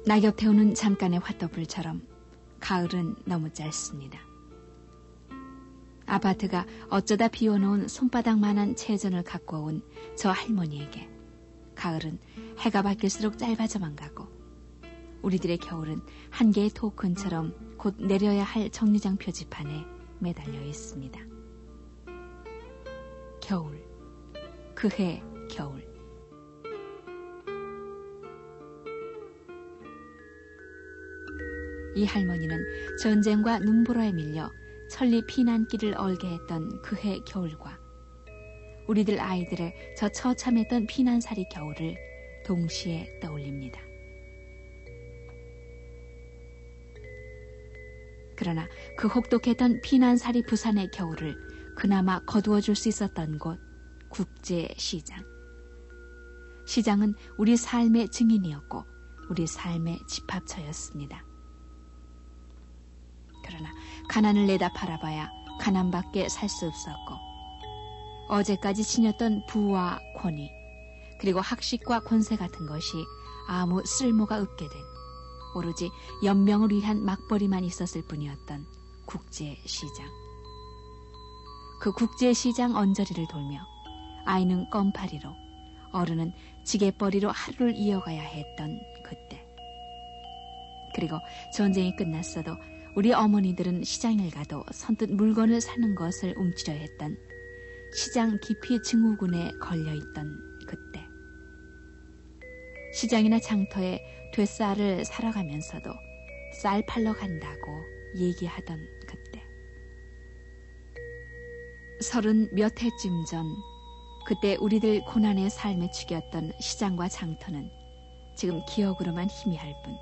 낙엽 태우는 잠깐의 화떠불처럼 가을은 너무 짧습니다. 아파트가 어쩌다 비워놓은 손바닥만한 채전을 갖고 온 저 할머니에게 가을은 해가 바뀔수록 짧아져만 가고 우리들의 겨울은 한 개의 토큰처럼 곧 내려야 할 정류장 표지판에 매달려 있습니다. 겨울, 그해 겨울. 이 할머니는 전쟁과 눈보라에 밀려 천리 피난길을 얼게 했던 그해 겨울과 우리들 아이들의 저 처참했던 피난살이 겨울을 동시에 떠올립니다. 그러나 그 혹독했던 피난살이 부산의 겨울을 그나마 거두어줄 수 있었던 곳, 국제시장. 시장은 우리 삶의 증인이었고 우리 삶의 집합처였습니다. 그러나 가난을 내다 팔아봐야 가난밖에 살 수 없었고 어제까지 지녔던 부와 권위 그리고 학식과 권세 같은 것이 아무 쓸모가 없게 된 오로지 연명을 위한 막벌이만 있었을 뿐이었던 국제시장. 그 국제시장 언저리를 돌며 아이는 껌파리로 어른은 지게벌이로 하루를 이어가야 했던 그때. 그리고 전쟁이 끝났어도 우리 어머니들은 시장을 가도 선뜻 물건을 사는 것을 움츠려 했던 시장 깊이 증후군에 걸려있던 그때. 시장이나 장터에 되쌀을 사러 가면서도 쌀 팔러 간다고 얘기하던 그때. 30몇 해쯤 전 그때 우리들 고난의 삶에 죽였던 시장과 장터는 지금 기억으로만 희미할 뿐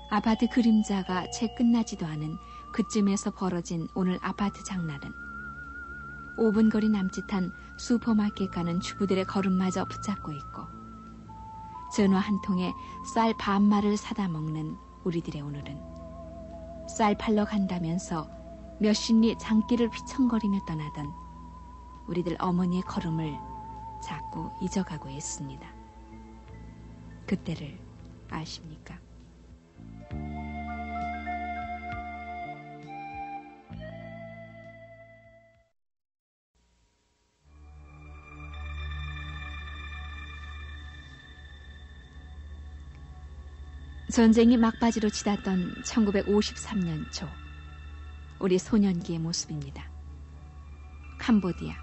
아파트 그림자가 채 끝나지도 않은 그쯤에서 벌어진 오늘 아파트 장날은 5분 거리 남짓한 슈퍼마켓 가는 주부들의 걸음마저 붙잡고 있고 전화 한 통에 쌀 반마를 사다 먹는 우리들의 오늘은 쌀 팔러 간다면서 몇십 리 장길을 휘청거리며 떠나던 우리들 어머니의 걸음을 자꾸 잊어가고 있습니다. 그때를 아십니까? 전쟁이 막바지로 치닫던 1953년 초 우리 소년기의 모습입니다. 캄보디아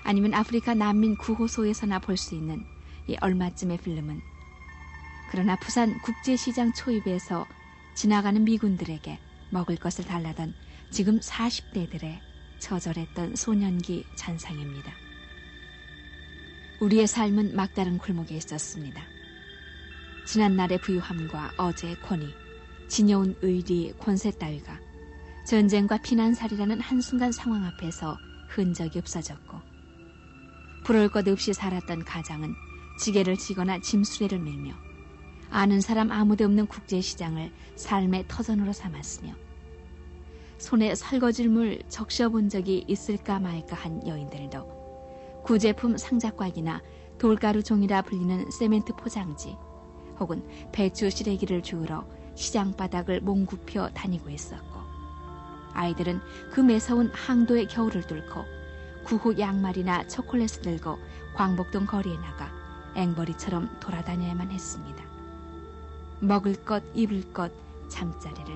아니면 아프리카 난민 구호소에서나 볼 수 있는 이 얼마쯤의 필름은 그러나 부산 국제시장 초입에서 지나가는 미군들에게 먹을 것을 달라던 지금 40대들의 처절했던 소년기 잔상입니다. 우리의 삶은 막다른 골목에 있었습니다. 지난날의 부유함과 어제의 권위, 지녀온 의리, 권세 따위가 전쟁과 피난살이라는 한순간 상황 앞에서 흔적이 없어졌고 부러울 것 없이 살았던 가장은 지게를 지거나 짐수레를 밀며 아는 사람 아무도 없는 국제시장을 삶의 터전으로 삼았으며 손에 설거질물 적셔본 적이 있을까 말까 한 여인들도 구제품 상자꽉이나 돌가루 종이라 불리는 세멘트 포장지 혹은 배추 시래기를 주우러 시장 바닥을 몸굽혀 다니고 있었고 아이들은 그 매서운 항도의 겨울을 뚫고 구호 양말이나 초콜릿을 들고 광복동 거리에 나가 앵벌이처럼 돌아다녀야만 했습니다. 먹을 것, 입을 것, 잠자리를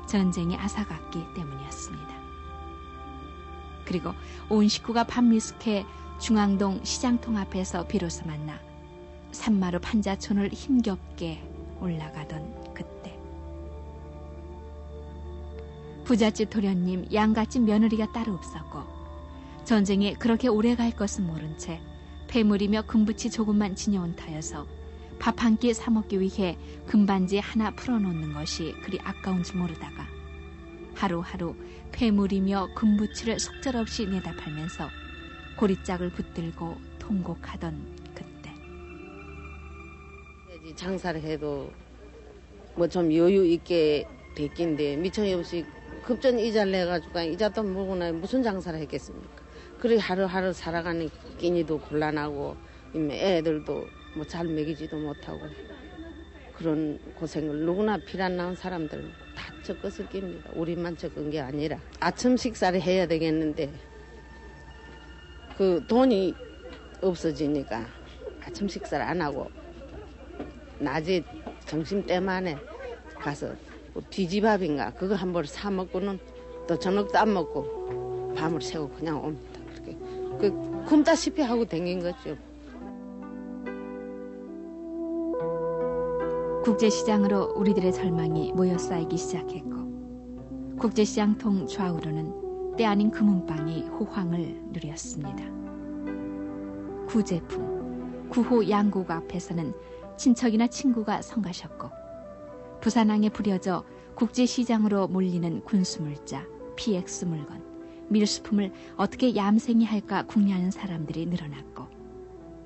전쟁이 앗아갔기 때문이었습니다. 그리고 온 식구가 밤미숙해 중앙동 시장통 앞에서 비로소 만나 산마루 판자촌을 힘겹게 올라가던 그때 부잣집 도련님, 양갓집 며느리가 따로 없었고 전쟁이 그렇게 오래 갈 것은 모른 채 폐물이며 금붙이 조금만 지녀온 터여서 밥 한 끼 사 먹기 위해 금반지 하나 풀어놓는 것이 그리 아까운 줄 모르다가 하루하루 폐물이며 금붙이를 속절없이 내다 팔면서 고리짝을 붙들고 통곡하던 그때. 장사를 해도 뭐 좀 여유 있게 됐긴데 미천이 없이 급전 이자를 내가지고 이자도 물고 나 무슨 장사를 했겠습니까? 그래 하루하루 살아가는 끼니도 곤란하고 애들도 뭐 잘 먹이지도 못하고 그런 고생을 누구나 피난 나온 사람들 다 겪었을 겁니다. 우리만 겪은 게 아니라. 아침 식사를 해야 되겠는데 그 돈이 없어지니까 아침 식사를 안 하고 낮에 점심때만에 가서 뭐 비지밥인가 그거 한 번 사 먹고는 또 저녁도 안 먹고 밤을 새고 그냥 옵니다. 그렇게 굶다시피 하고 댕긴 거죠. 국제시장으로 우리들의 절망이 모여 쌓이기 시작했고 국제시장통 좌우로는 때 아닌 금은방이 호황을 누렸습니다. 구제품, 구호 양고가 앞에서는 친척이나 친구가 성가셨고 부산항에 부려져 국제시장으로 몰리는 군수물자, PX 물건, 밀수품을 어떻게 얌생이 할까 궁리하는 사람들이 늘어났고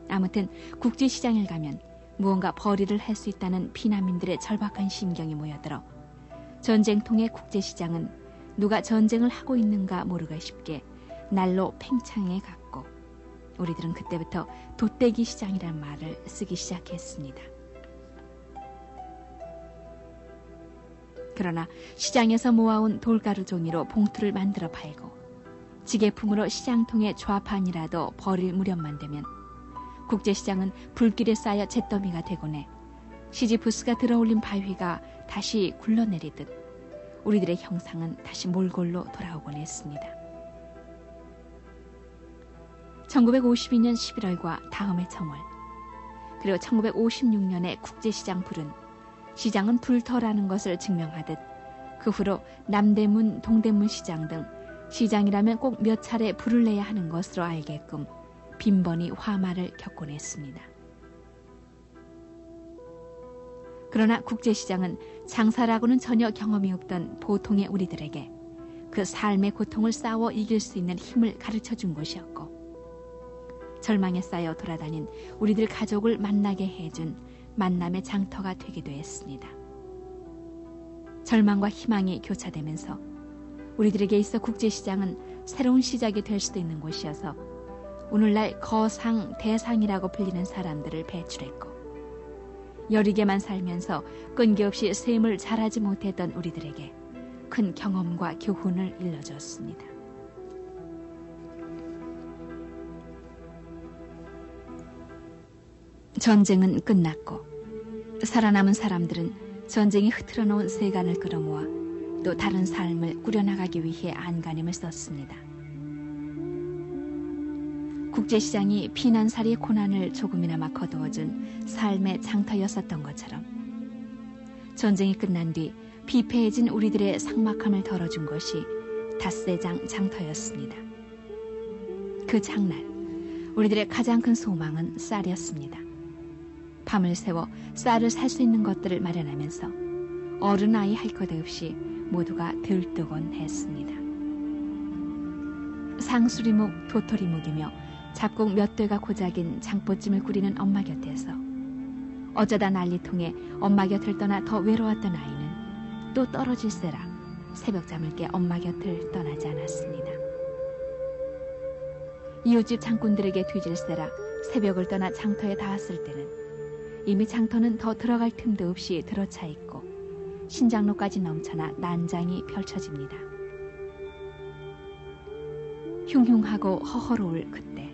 아무튼 국제시장을 가면 무언가 벌이를 할 수 있다는 피난민들의 절박한 심경이 모여들어 전쟁통의 국제시장은 누가 전쟁을 하고 있는가 모르가 싶게 날로 팽창해 갔고 우리들은 그때부터 돛대기 시장이라는 말을 쓰기 시작했습니다. 그러나 시장에서 모아온 돌가루 종이로 봉투를 만들어 팔고 지게품으로 시장통의 좌판이라도 버릴 무렵만 되면 국제시장은 불길에 쌓여 잿더미가 되곤 해 시지푸스가 들어올린 바위가 다시 굴러내리듯 우리들의 형상은 다시 몰골로 돌아오곤 했습니다. 1952년 11월과 다음해 청월 그리고 1956년의 국제시장 불은 시장은 불터라는 것을 증명하듯 그 후로 남대문, 동대문 시장 등 시장이라면 꼭 몇 차례 불을 내야 하는 것으로 알게끔 빈번히 화마를 겪곤 했습니다. 그러나 국제시장은 장사라고는 전혀 경험이 없던 보통의 우리들에게 그 삶의 고통을 싸워 이길 수 있는 힘을 가르쳐준 곳이었고 절망에 쌓여 돌아다닌 우리들 가족을 만나게 해준 만남의 장터가 되기도 했습니다. 절망과 희망이 교차되면서 우리들에게 있어 국제시장은 새로운 시작이 될 수도 있는 곳이어서 오늘날 거상, 대상이라고 불리는 사람들을 배출했고 여리게만 살면서 끈기 없이 셈을 잘하지 못했던 우리들에게 큰 경험과 교훈을 일러줬습니다. 전쟁은 끝났고 살아남은 사람들은 전쟁이 흐트러 놓은 세간을 끌어모아 또 다른 삶을 꾸려나가기 위해 안간힘을 썼습니다. 국제시장이 피난살이의 고난을 조금이나마 거두어준 삶의 장터였었던 것처럼 전쟁이 끝난 뒤 비패해진 우리들의 삭막함을 덜어준 것이 닷새장 장터였습니다. 그 장날 우리들의 가장 큰 소망은 쌀이었습니다. 밤을 새워 쌀을 살 수 있는 것들을 마련하면서 어른아이 할 것 없이 모두가 들뜨곤 했습니다. 상수리묵, 도토리묵이며 잡곡 몇 되가 고작인 장보찜을 꾸리는 엄마 곁에서 어쩌다 난리통에 엄마 곁을 떠나 더 외로웠던 아이는 또 떨어질세라 새벽잠을 깨 엄마 곁을 떠나지 않았습니다. 이웃집 장꾼들에게 뒤질세라 새벽을 떠나 장터에 닿았을 때는 이미 장터는 더 들어갈 틈도 없이 들어차 있고 신장로까지 넘쳐나 난장이 펼쳐집니다. 흉흉하고 허허로울 그때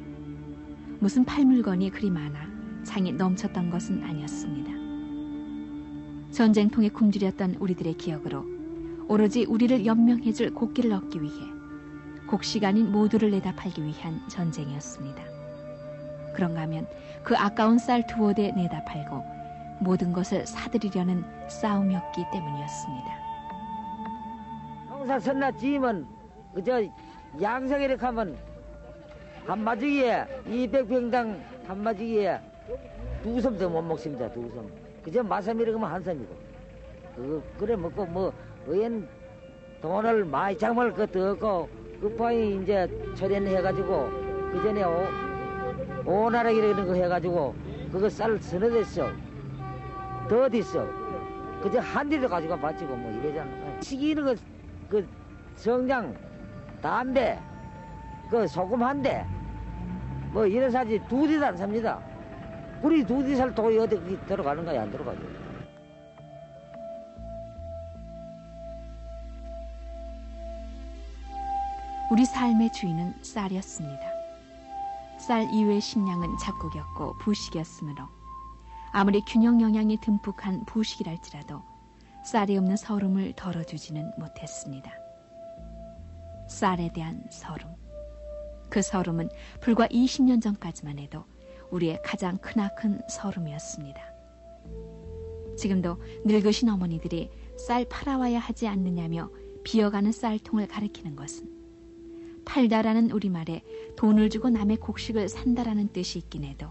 무슨 팔물건이 그리 많아 장이 넘쳤던 것은 아니었습니다. 전쟁통에 굶주렸던 우리들의 기억으로 오로지 우리를 연명해줄 곡기를 얻기 위해 곡시간인 모두를 내다 팔기 위한 전쟁이었습니다. 그런가 하면 그 아까운 쌀 두어 대 내다 팔고 모든 것을 사들이려는 싸움이었기 때문이었습니다. 농사 선나 지으면 그저 양성이래 하면 한 마지기에 200평당 한 마지기에 2섬도 못 먹습니다. 2섬. 그저 마섬이래 그러면 한 섬이고. 그래 먹고 뭐 의원 돈을 많이 장을 그 넣고 급하게 이제 처리해가지고 그 전에 오나라기 이런 거 해가지고 그거 쌀 서너 됐어. 더 어디 있어? 그저 한 대도 가지고 바치고 뭐 이래잖아. 시기는 그 성장, 담배, 그 소금 한 대, 뭐 이런 사지 두 대도 안 삽니다. 우리 두 대 살 돈이 어디 들어가는 거야 안 들어가죠. 우리 삶의 주인은 쌀이었습니다. 쌀 이외의 식량은 잡곡이었고 부식이었으므로 아무리 균형 영양이 듬뿍한 부식이랄지라도 쌀이 없는 서름을 덜어주지는 못했습니다. 쌀에 대한 서름. 그 서름은 불과 20년 전까지만 해도 우리의 가장 크나큰 서름이었습니다. 지금도 늙으신 어머니들이 쌀 팔아와야 하지 않느냐며 비어가는 쌀통을 가리키는 것은 팔다라는 우리말에 돈을 주고 남의 곡식을 산다라는 뜻이 있긴 해도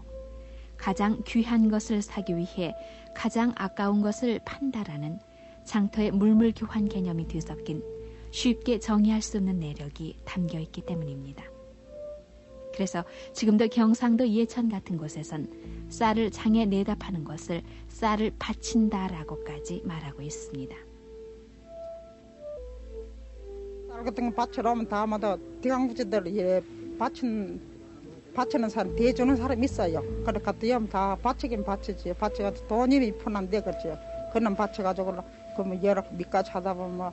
가장 귀한 것을 사기 위해 가장 아까운 것을 판다라는 장터의 물물교환 개념이 뒤섞인 쉽게 정의할 수 없는 내력이 담겨 있기 때문입니다. 그래서 지금도 경상도 이해천 같은 곳에선 쌀을 장에 내다 파는 것을 쌀을 바친다라고까지 말하고 있습니다. 쌀 같은 거 바치러 오면 다마다 대강부지들 바치는 사람, 대주는 사람 있어요. 그래 갔다 오면 다 바치긴 바치지. 바쳐가지고 돈이 편한데 그렇죠. 그는 바쳐가지고 그러면 여러 밑까지 하다 보면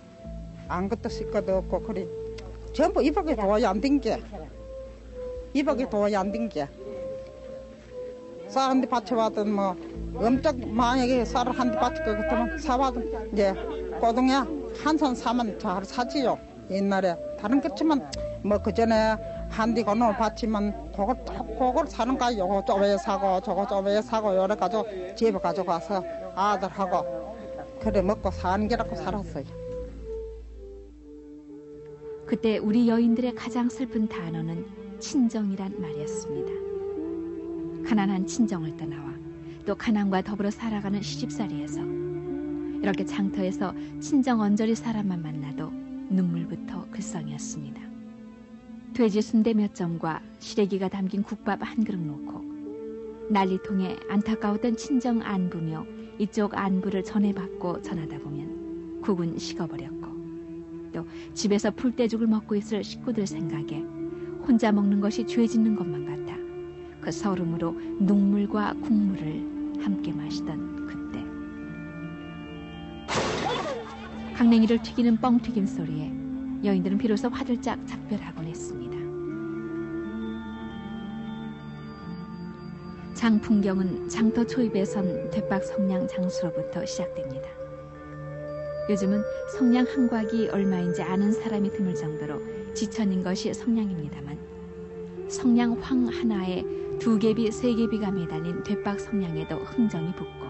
아무것도 쓸 것도 없고 그래 전부 이밖에 도와야 안 된 게. 이밖에 도와야 안 된 게. 쌀 한 대 바쳐와도 뭐 엄청 만약에 쌀을 한 대 바칠 것 같으면 사와도 이제 꼬동에 한 손 사면 잘 사지요. 옛날에 다른 그렇지만 뭐 그전에 한 대 건너를 바치면 그걸 사는 거야. 요거 쪼매에 사고 저거 쪼매에 사고 여러 가지고 집에 가져가서 아들하고 그래 먹고 사는 게라고 살았어요. 그때 우리 여인들의 가장 슬픈 단어는 친정이란 말이었습니다. 가난한 친정을 떠나와 또 가난과 더불어 살아가는 시집살이에서 이렇게 장터에서 친정 언저리 사람만 만나도 눈물부터 글썽이었습니다. 돼지 순대 몇 점과 시래기가 담긴 국밥 한 그릇 놓고 난리통에 안타까웠던 친정 안부며 이쪽 안부를 전해받고 전하다 보면 국은 식어버렸고 또 집에서 풀떼죽을 먹고 있을 식구들 생각에 혼자 먹는 것이 죄 짓는 것만 같아 그 서름으로 눈물과 국물을 함께 마시던 그때 강냉이를 튀기는 뻥튀김 소리에 여인들은 비로소 화들짝 작별하곤 했습니다. 장풍경은 장터 초입에 선 돛박 성냥 장수로부터 시작됩니다. 요즘은 성냥 한 곽이 얼마인지 아는 사람이 드물 정도로 지천인 것이 성냥입니다만 성냥 황 하나에 2개비, 3개비가 매달린 돛박 성냥에도 흥정이 붙고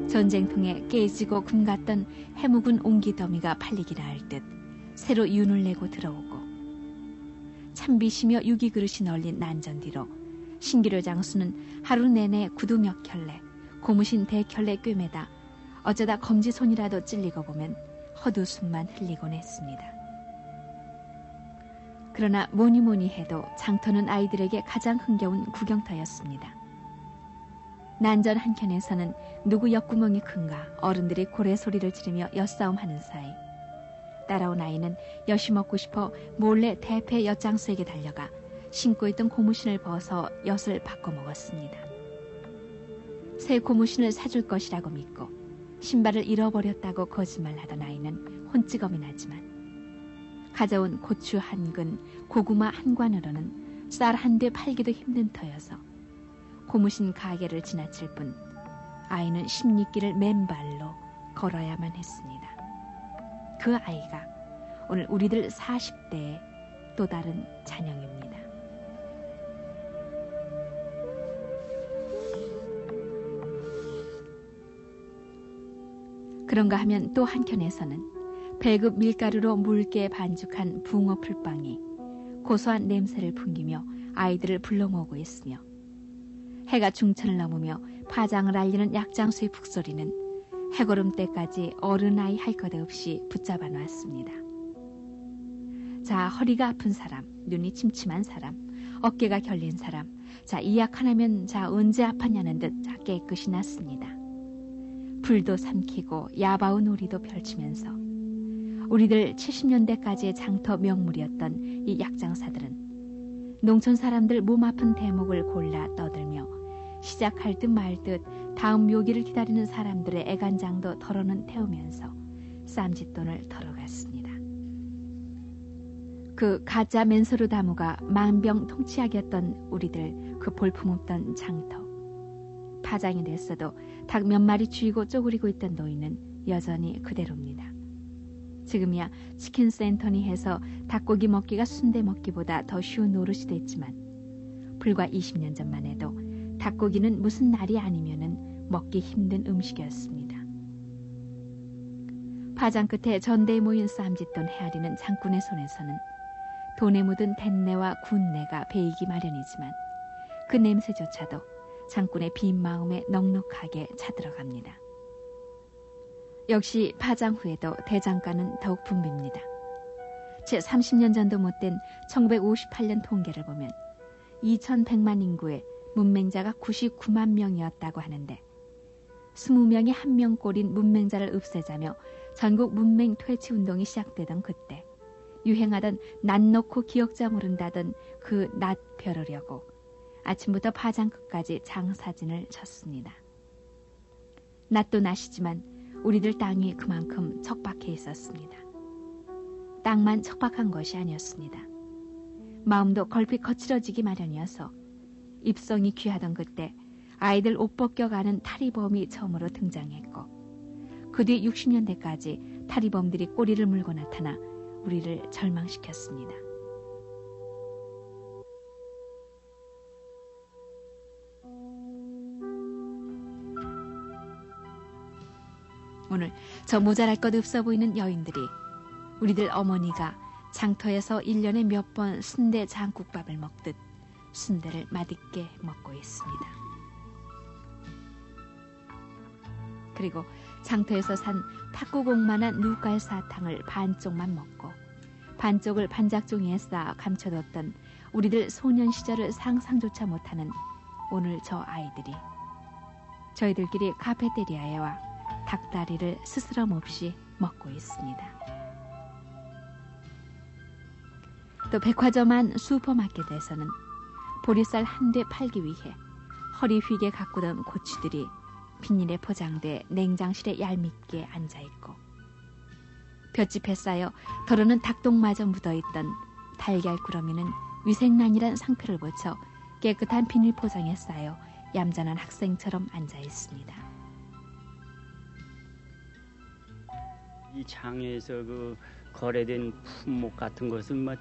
전쟁통에 깨지고 금갔던 해묵은 옹기더미가 팔리기나 할 듯 새로 윤을 내고 들어오고 참비시며 유기그릇이 널린 난전 뒤로 신기료 장수는 하루 내내 구두 몇 켤레, 고무신 대켤레 꿰매다 어쩌다 검지손이라도 찔리고 보면 헛웃음만 흘리곤 했습니다. 그러나 뭐니 해도 장터는 아이들에게 가장 흥겨운 구경터였습니다. 난전 한켠에서는 누구 옆구멍이 큰가 어른들이 고래 소리를 지르며 엿싸움하는 사이 따라온 아이는 엿이 먹고 싶어 몰래 대패 엿장수에게 달려가 신고 있던 고무신을 벗어 엿을 바꿔 먹었습니다. 새 고무신을 사줄 것이라고 믿고 신발을 잃어버렸다고 거짓말하던 아이는 혼찌검이 나지만 가져온 고추 한 근, 고구마 한 관으로는 쌀 한 대 팔기도 힘든 터여서 고무신 가게를 지나칠 뿐 아이는 십리길을 맨발로 걸어야만 했습니다. 그 아이가 오늘 우리들 40대의 또 다른 잔영입니다. 그런가 하면 또 한켠에서는 배급 밀가루로 묽게 반죽한 붕어 풀빵이 고소한 냄새를 풍기며 아이들을 불러 모으고 있으며 해가 중천을 넘으며 파장을 알리는 약장수의 북소리는 해걸음 때까지 어른아이 할 것 없이 붙잡아 놨습니다. 자, 허리가 아픈 사람, 눈이 침침한 사람, 어깨가 결린 사람, 자, 이 약 하나면 자 언제 아팠냐는 듯 자 깨끗이 났습니다. 불도 삼키고 야바우 놀이도 펼치면서 우리들 70년대까지의 장터 명물이었던 이 약장사들은 농촌 사람들 몸 아픈 대목을 골라 떠들며 시작할 듯 말 듯 다음 묘기를 기다리는 사람들의 애간장도 덜어는 태우면서 쌈짓돈을 덜어갔습니다. 그 가짜 맨소르 다무가 만병통치약이었던 우리들 그 볼품없던 장터. 파장이 됐어도 닭 몇 마리 쥐고 쪼그리고 있던 노인은 여전히 그대로입니다. 지금이야 치킨 센터니 해서 닭고기 먹기가 순대 먹기보다 더 쉬운 노릇이 됐지만 불과 20년 전만 해도 닭고기는 무슨 날이 아니면은 먹기 힘든 음식이었습니다. 파장 끝에 전대에 모인 쌈짓돈 헤아리는 장군의 손에서는 돈에 묻은 댄내와 군내가 배이기 마련이지만 그 냄새조차도 장군의 빈 마음에 넉넉하게 차들어갑니다. 역시 파장 후에도 대장간은 더욱 붐빕니다. 제 30년 전도 못된 1958년 통계를 보면 2100만 인구의 문맹자가 99만 명이었다고 하는데 20명이 1명 꼴인 문맹자를 없애자며 전국 문맹 퇴치 운동이 시작되던 그때 유행하던 낫 놓고 기억자 모른다던 그 낫 벼르려고 아침부터 파장 끝까지 장사진을 쳤습니다. 낫도 낫이지만 우리들 땅이 그만큼 척박해 있었습니다. 땅만 척박한 것이 아니었습니다. 마음도 걸핏 거칠어지기 마련이어서 입성이 귀하던 그때 아이들 옷 벗겨가는 탈의범이 처음으로 등장했고 그 뒤 60년대까지 탈의범들이 꼬리를 물고 나타나 우리를 절망시켰습니다. 오늘 저 모자랄 것 없어 보이는 여인들이 우리들 어머니가 장터에서 1년에 몇 번 순대 장국밥을 먹듯 순대를 맛있게 먹고 있습니다. 그리고 장터에서 산 탁구공만한 누깔 사탕을 반쪽만 먹고 반쪽을 반작종이에 쌓아 감춰뒀던 우리들 소년 시절을 상상조차 못하는 오늘 저 아이들이 저희들끼리 카페테리아에 와 닭다리를 스스럼 없이 먹고 있습니다. 또 백화점 안 슈퍼마켓에서는 보리쌀 한 대 팔기 위해 허리 휘게 가꾸던 고추들이 비닐에 포장돼 냉장실에 얄밉게 앉아있고 볏짚에 쌓여 더러는 닭똥마저 묻어있던 달걀 꾸러미는 위생란이란 상표를 붙여 깨끗한 비닐 포장에 쌓여 얌전한 학생처럼 앉아있습니다. 이 장에서 그 거래된 품목 같은 것은 뭐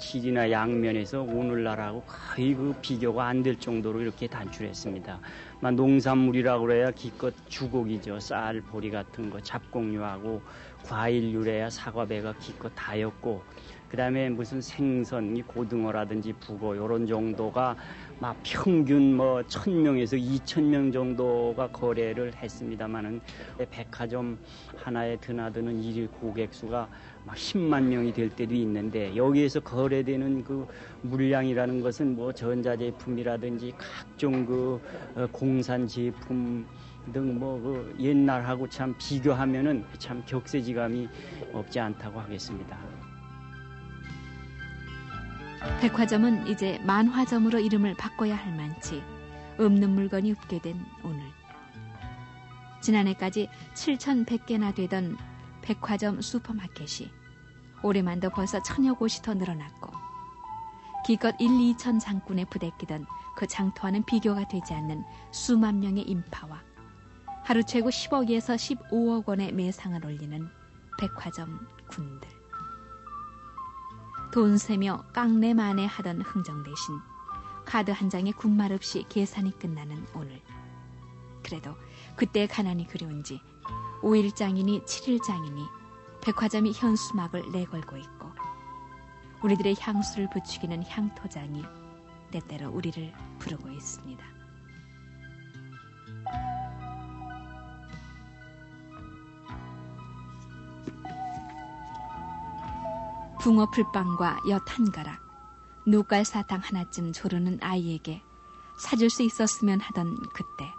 질이나 양면에서 오늘날하고 거의 그 비교가 안 될 정도로 이렇게 단출했습니다. 농산물이라고 그래야 기껏 주곡이죠. 쌀, 보리 같은 거, 잡곡류하고 과일류래야 사과배가 기껏 다였고, 그 다음에 무슨 생선, 고등어라든지 북어 이런 정도가 막 평균 1000명에서 2000명 정도가 거래를 했습니다만은 백화점 하나에 드나드는 일 고객 수가 막 10만 명이 될 때도 있는데 여기에서 거래되는 그 물량이라는 것은 전자제품이라든지 각종 그 공산 제품 등 그 옛날하고 참 비교하면은 참 격세지감이 없지 않다고 하겠습니다. 백화점은 이제 만화점으로 이름을 바꿔야 할 만치 없는 물건이 없게 된 오늘. 지난해까지 7,100개나 되던 백화점 슈퍼마켓이 올해만도 벌써 1000여 곳이 더 늘어났고 기껏 1, 2천 장군에 부대끼던 그 장터와는 비교가 되지 않는 수만 명의 인파와 하루 최고 10억에서 15억 원의 매상을 올리는 백화점 군들. 돈 세며 깡내만에 하던 흥정 대신 카드 한 장에 군말 없이 계산이 끝나는 오늘. 그래도 그때의 가난이 그리운지 5일장이니 7일장이니 백화점이 현수막을 내걸고 있고 우리들의 향수를 부추기는 향토장이 때때로 우리를 부르고 있습니다. 붕어 풀빵과 엿 한 가락, 누깔 사탕 하나쯤 조르는 아이에게 사줄 수 있었으면 하던 그때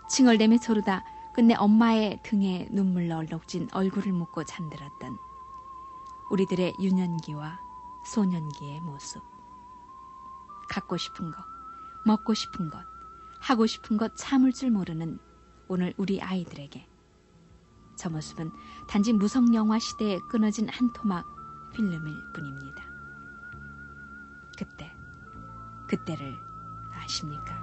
칭얼대며 조르다 끝내 엄마의 등에 눈물로 얼룩진 얼굴을 묻고 잠들었던 우리들의 유년기와 소년기의 모습. 갖고 싶은 것, 먹고 싶은 것, 하고 싶은 것 참을 줄 모르는 오늘 우리 아이들에게 저 모습은 단지 무성영화 시대에 끊어진 한 토막 필름일 뿐입니다. 그때를 아십니까?